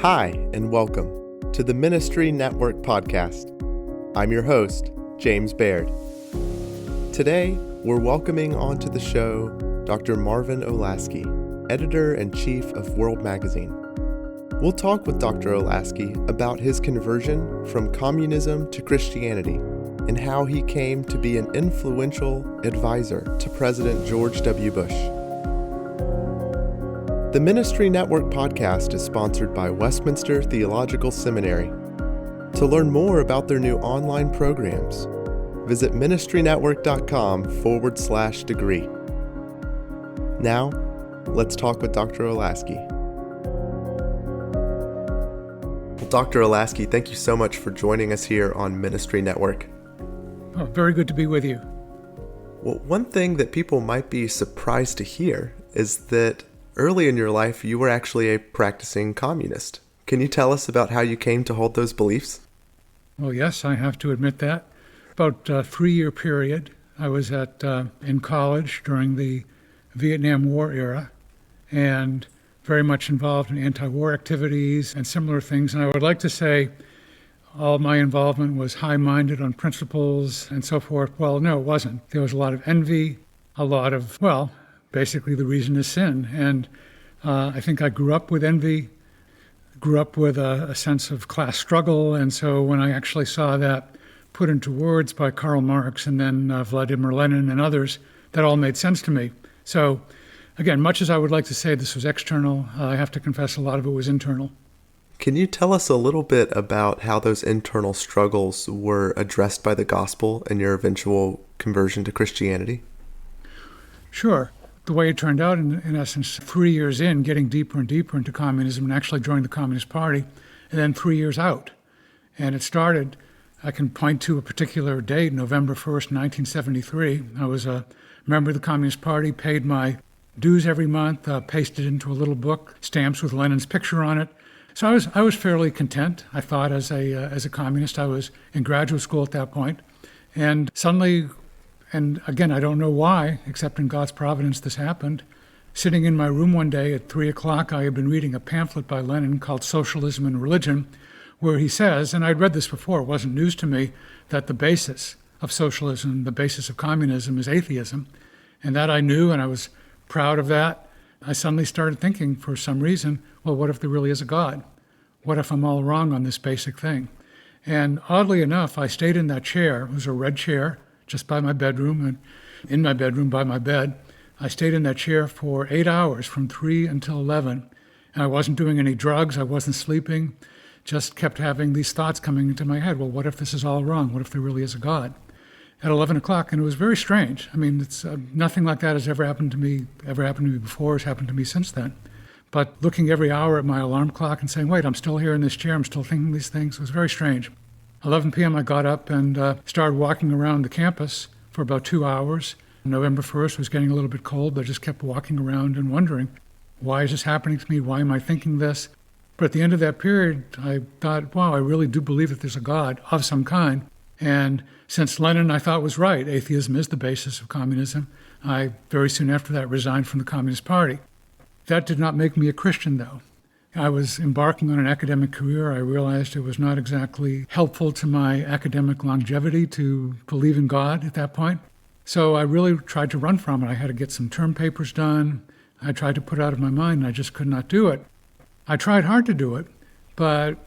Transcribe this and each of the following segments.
Hi, and welcome to the Ministry Network podcast. I'm your host, James Baird. Today, we're welcoming onto the show Dr. Marvin Olasky, editor-in-chief of World Magazine. We'll talk with Dr. Olasky about his conversion from communism to Christianity and how he came to be an influential advisor to President George W. Bush. The Ministry Network podcast is sponsored by Westminster Theological Seminary. To learn more about their new online programs, visit ministrynetwork.com/degree. Now, let's talk with Dr. Olasky. Well, Dr. Olasky, thank you so much for joining us here on Ministry Network. Oh, very good to be with you. Well, one thing that people might be surprised to hear is that early in your life, you were actually a practicing communist. Can you tell us about how you came to hold those beliefs? Well, yes, I have to admit that. About a 3-year period, I was in college during the Vietnam War era and very much involved in anti-war activities and similar things. And I would like to say all my involvement was high-minded on principles and so forth. Well, no, it wasn't. There was a lot of envy, a lot of, basically the reason is sin. And I think I grew up with envy, grew up with a sense of class struggle. And so when I actually saw that put into words by Karl Marx and then Vladimir Lenin and others, that all made sense to me. So again, much as I would like to say this was external, I have to confess a lot of it was internal. Can you tell us a little bit about how those internal struggles were addressed by the gospel and your eventual conversion to Christianity? Sure. The way it turned out, in essence, 3 years in, getting deeper and deeper into communism and actually joining the Communist Party, and then 3 years out. And it started, I can point to a particular date, November 1st, 1973. I was a member of the Communist Party, paid my dues every month, pasted into a little book, stamps with Lenin's picture on it. So I was fairly content, I thought, as a communist. I was in graduate school at that point. And suddenly, and again, I don't know why, except in God's providence, this happened. Sitting in my room one day at 3 o'clock, I had been reading a pamphlet by Lenin called Socialism and Religion, where he says, and I'd read this before, it wasn't news to me, that the basis of socialism, the basis of communism is atheism. And that I knew, and I was proud of that. I suddenly started thinking, for some reason, well, what if there really is a God? What if I'm all wrong on this basic thing? And oddly enough, I stayed in that chair. It was a red chair, just by my bedroom, and in my bedroom by my bed. I stayed in that chair for 8 hours, from 3 until 11. And I wasn't doing any drugs, I wasn't sleeping, just kept having these thoughts coming into my head. Well, what if this is all wrong? What if there really is a God? At 11 o'clock, and it was very strange. I mean, it's nothing like that has ever happened to me before, has happened to me since then. But looking every hour at my alarm clock and saying, wait, I'm still here in this chair, I'm still thinking these things, it was very strange. 11 p.m. I got up and started walking around the campus for about 2 hours. November 1st was getting a little bit cold, but I just kept walking around and wondering, why is this happening to me? Why am I thinking this? But at the end of that period, I thought, wow, I really do believe that there's a God of some kind. And since Lenin, I thought, was right, atheism is the basis of communism, I very soon after that resigned from the Communist Party. That did not make me a Christian, though. I was embarking on an academic career. I realized it was not exactly helpful to my academic longevity to believe in God at that point. So I really tried to run from it. I had to get some term papers done. I tried to put it out of my mind, and I just could not do it. I tried hard to do it, but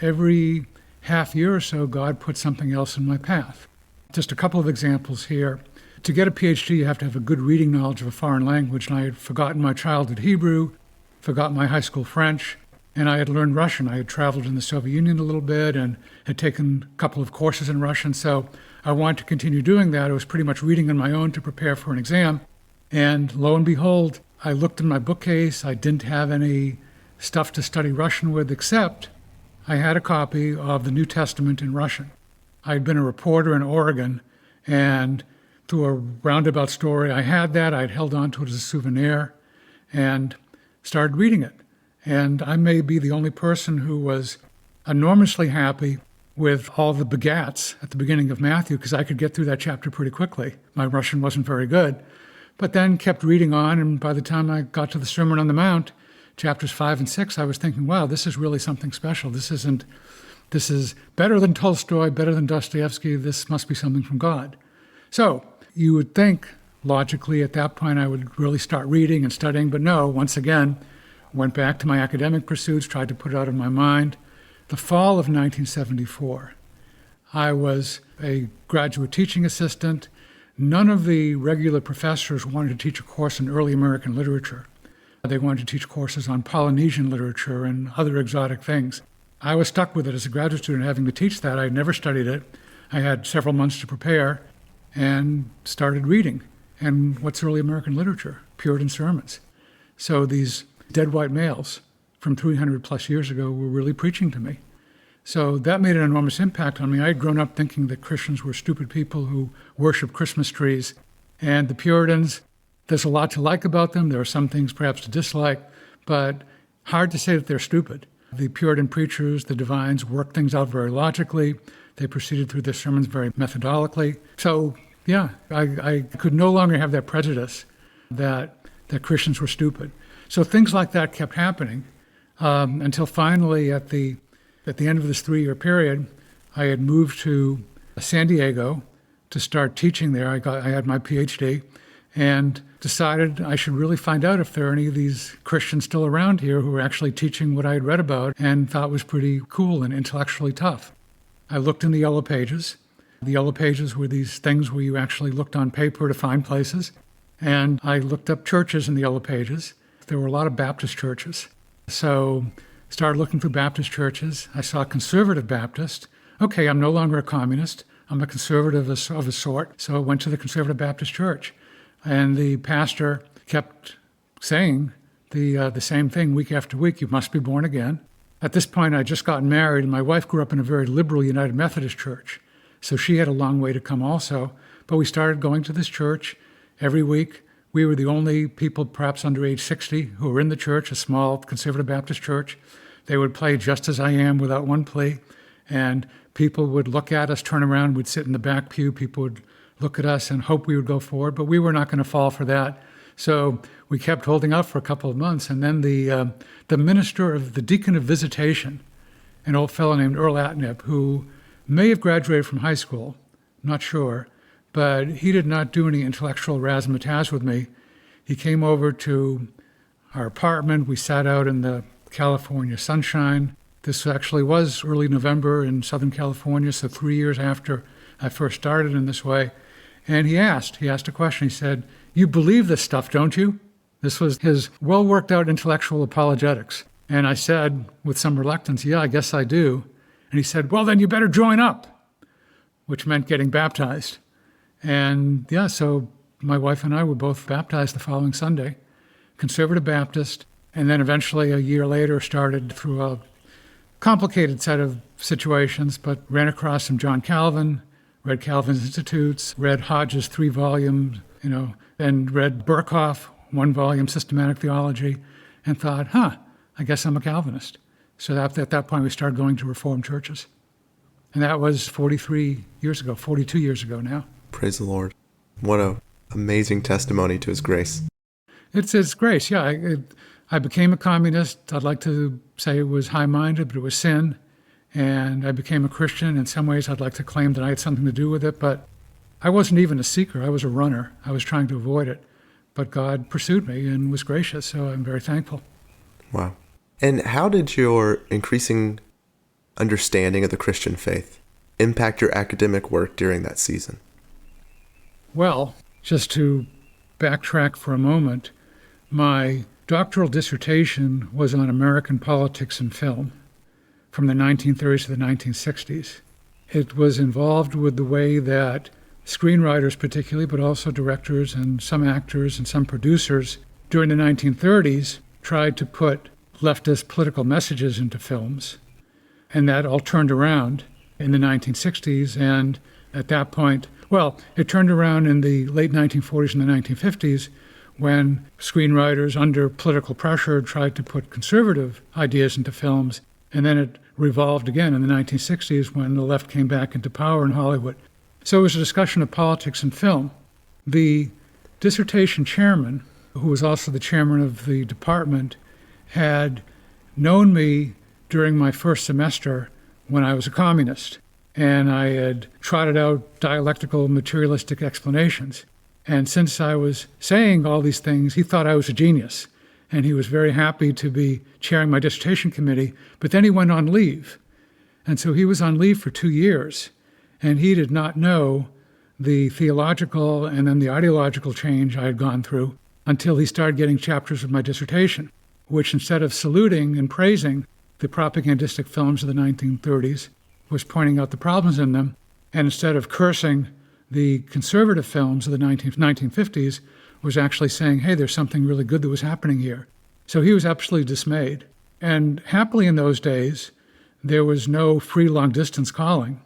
every half year or so, God put something else in my path. Just a couple of examples here. To get a PhD, you have to have a good reading knowledge of a foreign language, and I had forgotten my childhood Hebrew, forgot my high school French, and I had learned Russian. I had traveled in the Soviet Union a little bit and had taken a couple of courses in Russian, so I wanted to continue doing that. I was pretty much reading on my own to prepare for an exam, and lo and behold, I looked in my bookcase. I didn't have any stuff to study Russian with, except I had a copy of the New Testament in Russian. I had been a reporter in Oregon, and through a roundabout story, I had that. I'd held on to it as a souvenir and started reading it. And I may be the only person who was enormously happy with all the begats at the beginning of Matthew, because I could get through that chapter pretty quickly. My Russian wasn't very good. But then kept reading on, and by the time I got to the Sermon on the Mount, chapters 5 and 6, I was thinking, wow, this is really something special. This is better than Tolstoy, better than Dostoevsky. This must be something from God. So you would think, logically, at that point, I would really start reading and studying. But no, once again, went back to my academic pursuits, tried to put it out of my mind. The fall of 1974, I was a graduate teaching assistant. None of the regular professors wanted to teach a course in early American literature. They wanted to teach courses on Polynesian literature and other exotic things. I was stuck with it as a graduate student, having to teach that. I had never studied it. I had several months to prepare and started reading. And what's early American literature? Puritan sermons. So these dead white males from 300 plus years ago were really preaching to me. So that made an enormous impact on me. I had grown up thinking that Christians were stupid people who worship Christmas trees. And the Puritans, there's a lot to like about them. There are some things perhaps to dislike, but hard to say that they're stupid. The Puritan preachers, the divines, worked things out very logically. They proceeded through their sermons very methodically. So, yeah, I could no longer have that prejudice that Christians were stupid. So things like that kept happening until finally at the end of this 3-year period, I had moved to San Diego to start teaching there. I had my PhD and decided I should really find out if there are any of these Christians still around here who were actually teaching what I had read about and thought was pretty cool and intellectually tough. I looked in the Yellow Pages. The Yellow Pages were these things where you actually looked on paper to find places. And I looked up churches in the Yellow Pages. There were a lot of Baptist churches. So started looking through Baptist churches. I saw Conservative Baptist. Okay, I'm no longer a communist. I'm a conservative of a sort. So I went to the Conservative Baptist Church. And the pastor kept saying the same thing week after week: you must be born again. At this point, I'd just gotten married, and my wife grew up in a very liberal United Methodist church. So she had a long way to come also. But we started going to this church every week. We were the only people, perhaps under age 60, who were in the church, a small Conservative Baptist church. They would play Just As I Am without one plea. And people would look at us, turn around, we'd sit in the back pew. People would look at us and hope we would go forward, but we were not going to fall for that. So we kept holding out for a couple of months, and then the minister of the deacon of visitation, an old fellow named Earl Atnip, who may have graduated from high school, not sure, but he did not do any intellectual razzmatazz with me. He came over to our apartment. We sat out in the California sunshine. This actually was early November in Southern California, so 3 years after I first started in this way. And he asked a question. He said, "You believe this stuff, don't you?" This was his well-worked-out intellectual apologetics. And I said, with some reluctance, "Yeah, I guess I do." And he said, "Well, then you better join up," which meant getting baptized. And yeah, so my wife and I were both baptized the following Sunday, Conservative Baptist, and then eventually a year later started through a complicated set of situations, but ran across some John Calvin, read Calvin's Institutes, read Hodge's 3 volumes, and read Burkhoff, 1 volume Systematic Theology, and thought, I guess I'm a Calvinist. So at that point, we started going to Reformed churches. And that was 42 years ago now. Praise the Lord. What an amazing testimony to his grace. It's his grace, yeah. I became a communist. I'd like to say it was high-minded, but it was sin. And I became a Christian. In some ways, I'd like to claim that I had something to do with it, but I wasn't even a seeker. I was a runner. I was trying to avoid it. But God pursued me and was gracious, so I'm very thankful. Wow. And how did your increasing understanding of the Christian faith impact your academic work during that season? Well, just to backtrack for a moment, my doctoral dissertation was on American politics and film from the 1930s to the 1960s. It was involved with the way that screenwriters particularly, but also directors and some actors and some producers during the 1930s tried to put leftist political messages into films. And that all turned around in the 1960s. And at that point, it turned around in the late 1940s and the 1950s when screenwriters under political pressure tried to put conservative ideas into films. And then it revolved again in the 1960s when the left came back into power in Hollywood. So it was a discussion of politics and film. The dissertation chairman, who was also the chairman of the department had known me during my first semester when I was a communist, and I had trotted out dialectical materialistic explanations. And since I was saying all these things, he thought I was a genius, and he was very happy to be chairing my dissertation committee, but then he went on leave. And so he was on leave for 2 years, and he did not know the theological and then the ideological change I had gone through until he started getting chapters of my dissertation, which instead of saluting and praising the propagandistic films of the 1930s, was pointing out the problems in them, and instead of cursing the conservative films of the 1950s, was actually saying, hey, there's something really good that was happening here. So he was absolutely dismayed. And happily in those days, there was no free long-distance calling.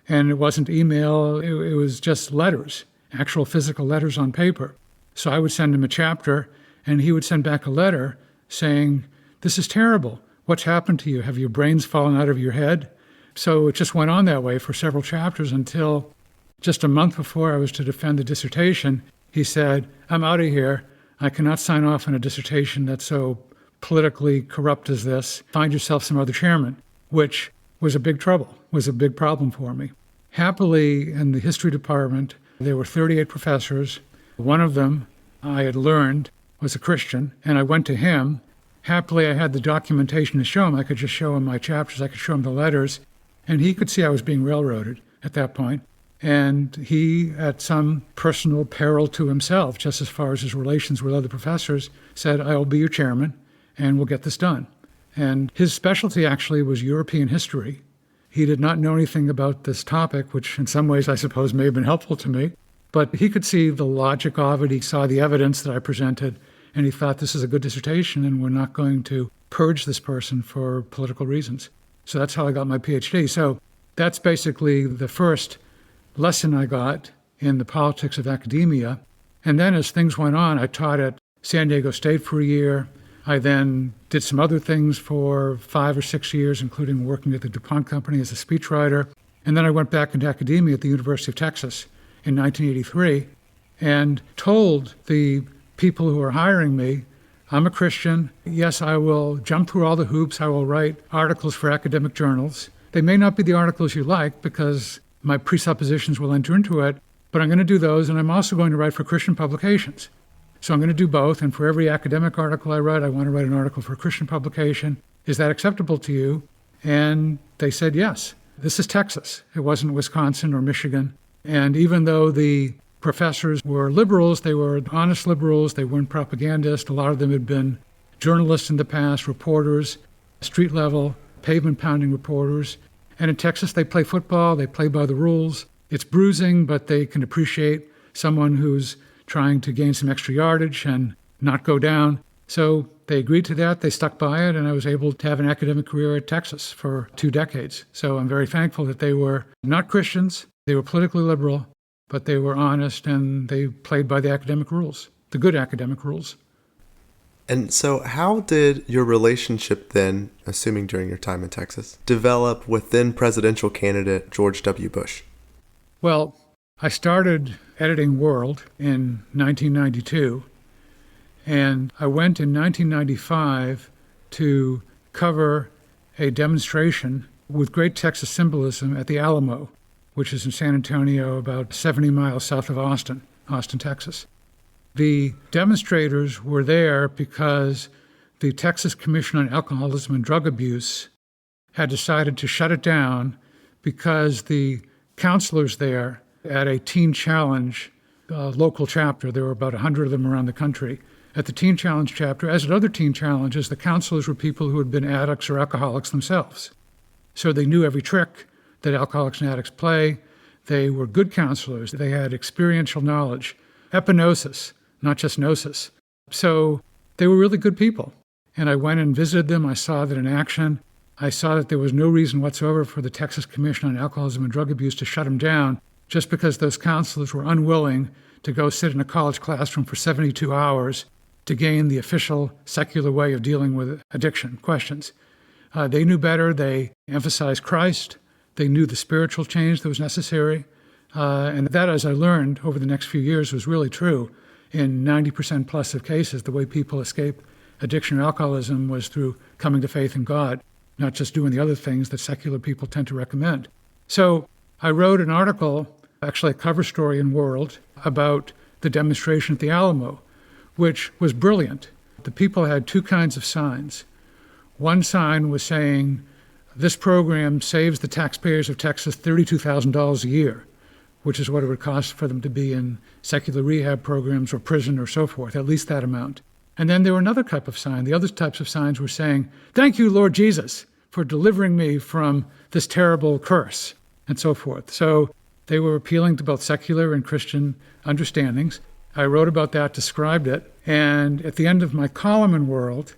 And it wasn't email, it was just letters, actual physical letters on paper. So I would send him a chapter, and he would send back a letter saying, this is terrible. What's happened to you? Have your brains fallen out of your head? So it just went on that way for several chapters until just a month before I was to defend the dissertation, he said, I'm out of here. I cannot sign off on a dissertation that's so politically corrupt as this. Find yourself some other chairman, which was a big trouble, was a big problem for me. Happily, in the history department, there were 38 professors. One of them, I had learned, was a Christian, and I went to him. Happily, I had the documentation to show him. I could just show him my chapters. I could show him the letters. And he could see I was being railroaded at that point. And he, at some personal peril to himself, just as far as his relations with other professors, said, I will be your chairman, and we'll get this done. And his specialty actually was European history. He did not know anything about this topic, which in some ways I suppose may have been helpful to me. But he could see the logic of it. He saw the evidence that I presented, and he thought this is a good dissertation, and we're not going to purge this person for political reasons. So that's how I got my PhD. So that's basically the first lesson I got in the politics of academia. And then as things went on, I taught at San Diego State for a year. I then did some other things for 5 or 6 years, including working at the DuPont Company as a speechwriter. And then I went back into academia at the University of Texas in 1983 and told the people who were hiring me, I'm a Christian. Yes, I will jump through all the hoops. I will write articles for academic journals. They may not be the articles you like because my presuppositions will enter into it, but I'm going to do those, and I'm also going to write for Christian publications. So I'm going to do both, and for every academic article I write, I want to write an article for a Christian publication. Is that acceptable to you? And they said yes. This is Texas. It wasn't Wisconsin or Michigan. And even though the professors were liberals, they were honest liberals, they weren't propagandists. A lot of them had been journalists in the past, reporters, street-level, pavement-pounding reporters. And in Texas, they play football, they play by the rules. It's bruising, but they can appreciate someone who's trying to gain some extra yardage and not go down. So they agreed to that, they stuck by it, and I was able to have an academic career at Texas for 2 decades. So I'm very thankful that they were not Christians, they were politically liberal, but they were honest and they played by the academic rules, the good academic rules. And so how did your relationship then, assuming during your time in Texas, develop with then presidential candidate George W. Bush? Well, I started editing World in 1992, and I went in 1995 to cover a demonstration with great Texas symbolism at the Alamo, which is in San Antonio, about 70 miles south of Austin, Texas. The demonstrators were there because the Texas Commission on Alcoholism and Drug Abuse had decided to shut it down because the counselors there at a Teen Challenge local chapter, there were about 100 of them around the country, at the Teen Challenge chapter, as at other teen challenges, the counselors were people who had been addicts or alcoholics themselves. So they knew every trick that alcoholics and addicts play. They were good counselors. They had experiential knowledge, epignosis, not just gnosis. So they were really good people. And I went and visited them. I saw that in action. I saw that there was no reason whatsoever for the Texas Commission on Alcoholism and Drug Abuse to shut them down just because those counselors were unwilling to go sit in a college classroom for 72 hours to gain the official secular way of dealing with addiction questions. They knew better. They emphasized Christ. They knew the spiritual change that was necessary. And that, as I learned over the next few years, was really true in 90% plus of cases, the way people escape addiction or alcoholism was through coming to faith in God, not just doing the other things that secular people tend to recommend. So I wrote an article, actually a cover story in World, about the demonstration at the Alamo, which was brilliant. The people had two kinds of signs. One sign was saying, this program saves the taxpayers of Texas $32,000 a year, which is what it would cost for them to be in secular rehab programs or prison or so forth, at least that amount. And then there were another type of sign. The other types of signs were saying, thank you, Lord Jesus, for delivering me from this terrible curse, and so forth. So they were appealing to both secular and Christian understandings. I wrote about that, described it, and at the end of my column in World,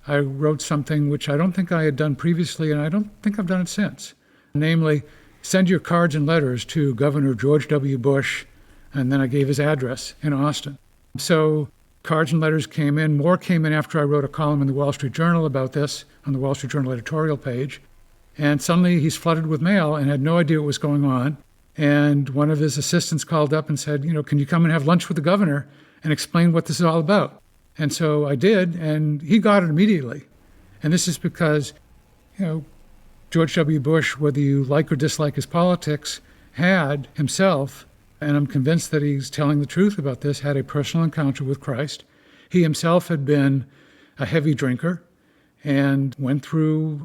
I wrote something which I don't think I had done previously, and I don't think I've done it since. Namely, send your cards and letters to Governor George W. Bush, and then I gave his address in Austin. So cards and letters came in. More came in after I wrote a column in the Wall Street Journal about this, on the Wall Street Journal editorial page. And suddenly he's flooded with mail and had no idea what was going on. And one of his assistants called up and said, can you come and have lunch with the governor and explain what this is all about? And so I did, and he got it immediately. And this is because, George W. Bush, whether you like or dislike his politics, had himself, and I'm convinced that he's telling the truth about this, had a personal encounter with Christ. He himself had been a heavy drinker and went through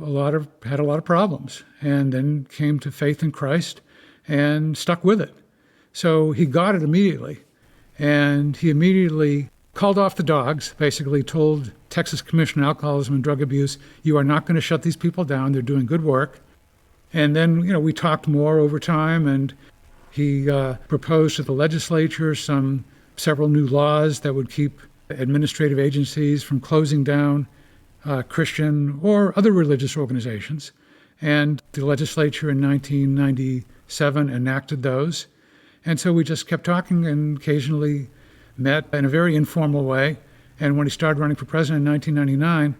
had a lot of problems, and then came to faith in Christ and stuck with it. So he got it immediately, and he immediately called off the dogs, basically told Texas Commission on Alcoholism and Drug Abuse, you are not going to shut these people down, they're doing good work. And then, we talked more over time, and he proposed to the legislature several new laws that would keep administrative agencies from closing down Christian or other religious organizations. And the legislature in 1997 enacted those. And so we just kept talking and occasionally met in a very informal way. And when he started running for president in 1999,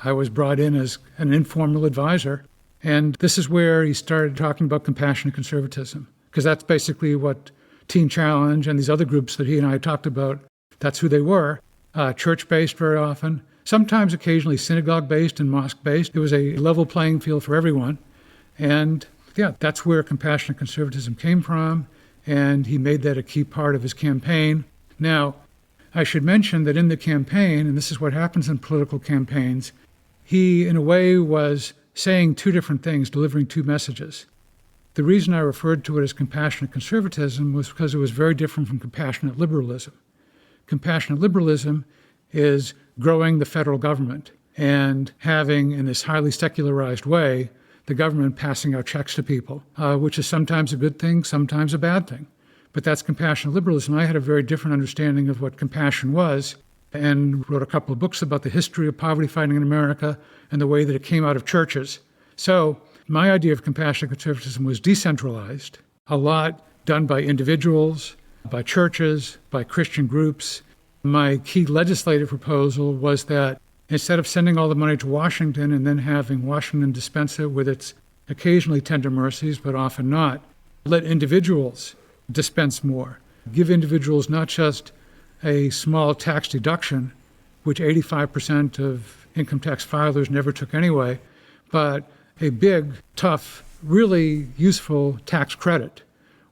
I was brought in as an informal advisor. And this is where he started talking about compassionate conservatism, because that's basically what Teen Challenge and these other groups that he and I talked about, that's who they were, church-based very often, sometimes occasionally synagogue-based and mosque-based. It was a level playing field for everyone. And that's where compassionate conservatism came from. And he made that a key part of his campaign. Now, I should mention that in the campaign, and this is what happens in political campaigns, he, in a way, was saying two different things, delivering two messages. The reason I referred to it as compassionate conservatism was because it was very different from compassionate liberalism. Compassionate liberalism is growing the federal government and having, in this highly secularized way, the government passing out checks to people, which is sometimes a good thing, sometimes a bad thing. But that's compassionate liberalism. I had a very different understanding of what compassion was and wrote a couple of books about the history of poverty fighting in America and the way that it came out of churches. So my idea of compassionate conservatism was decentralized, a lot done by individuals, by churches, by Christian groups. My key legislative proposal was that instead of sending all the money to Washington and then having Washington dispense it with its occasionally tender mercies, but often not, let individuals dispense more. Give individuals not just a small tax deduction, which 85% of income tax filers never took anyway, but a big, tough, really useful tax credit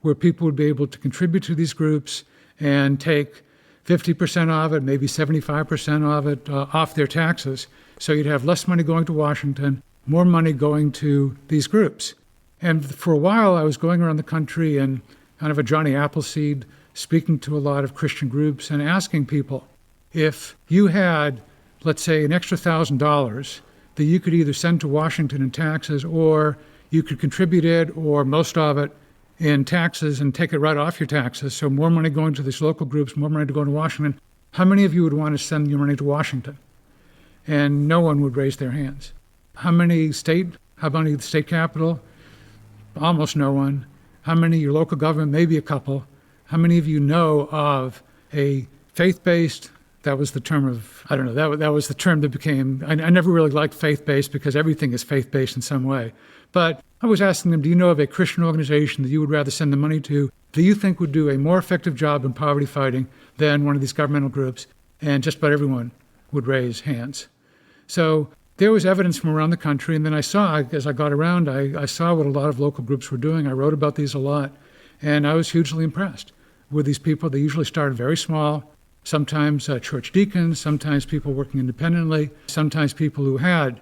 where people would be able to contribute to these groups and take 50% of it, maybe 75% of it off their taxes. So you'd have less money going to Washington, more money going to these groups. And for a while, I was going around the country and kind of a Johnny Appleseed, speaking to a lot of Christian groups and asking people, if you had, let's say, an extra $1,000 that you could either send to Washington in taxes, or you could contribute it or most of it in taxes and take it right off your taxes, so more money going to these local groups, more money to go to Washington, how many of you would want to send your money to Washington? And no one would raise their hands. How many the state capital? Almost no one. How many your local government? Maybe a couple. How many of you know of a faith-based, that was the term of, I don't know, that was the term that became, I never really liked faith-based because everything is faith-based in some way. But I was asking them, do you know of a Christian organization that you would rather send the money to that you think would do a more effective job in poverty fighting than one of these governmental groups? And just about everyone would raise hands. So there was evidence from around the country, and then I saw, as I got around, I saw what a lot of local groups were doing. I wrote about these a lot, and I was hugely impressed with these people. They usually started very small, sometimes church deacons, sometimes people working independently, sometimes people who had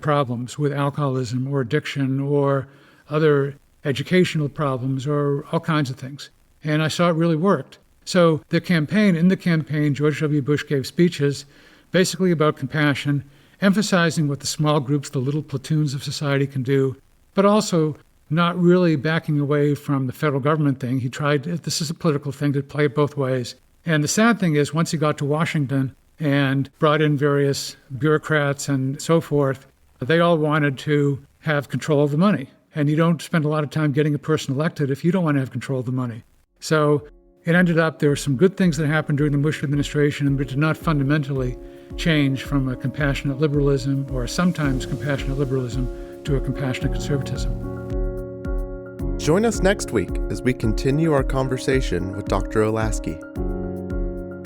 problems with alcoholism or addiction or other educational problems or all kinds of things. And I saw it really worked. So in the campaign, George W. Bush gave speeches basically about compassion, emphasizing what the small groups, the little platoons of society can do, but also not really backing away from the federal government thing. He tried, this is a political thing, to play it both ways. And the sad thing is, once he got to Washington and brought in various bureaucrats and so forth, they all wanted to have control of the money. And you don't spend a lot of time getting a person elected if you don't want to have control of the money. So it ended up, there were some good things that happened during the Bush administration, but did not fundamentally change from a compassionate liberalism or sometimes compassionate liberalism to a compassionate conservatism. Join us next week as we continue our conversation with Dr. Olasky.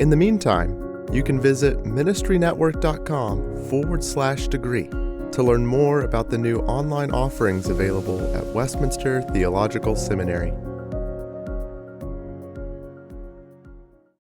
In the meantime, you can visit ministrynetwork.com/degree to learn more about the new online offerings available at Westminster Theological Seminary.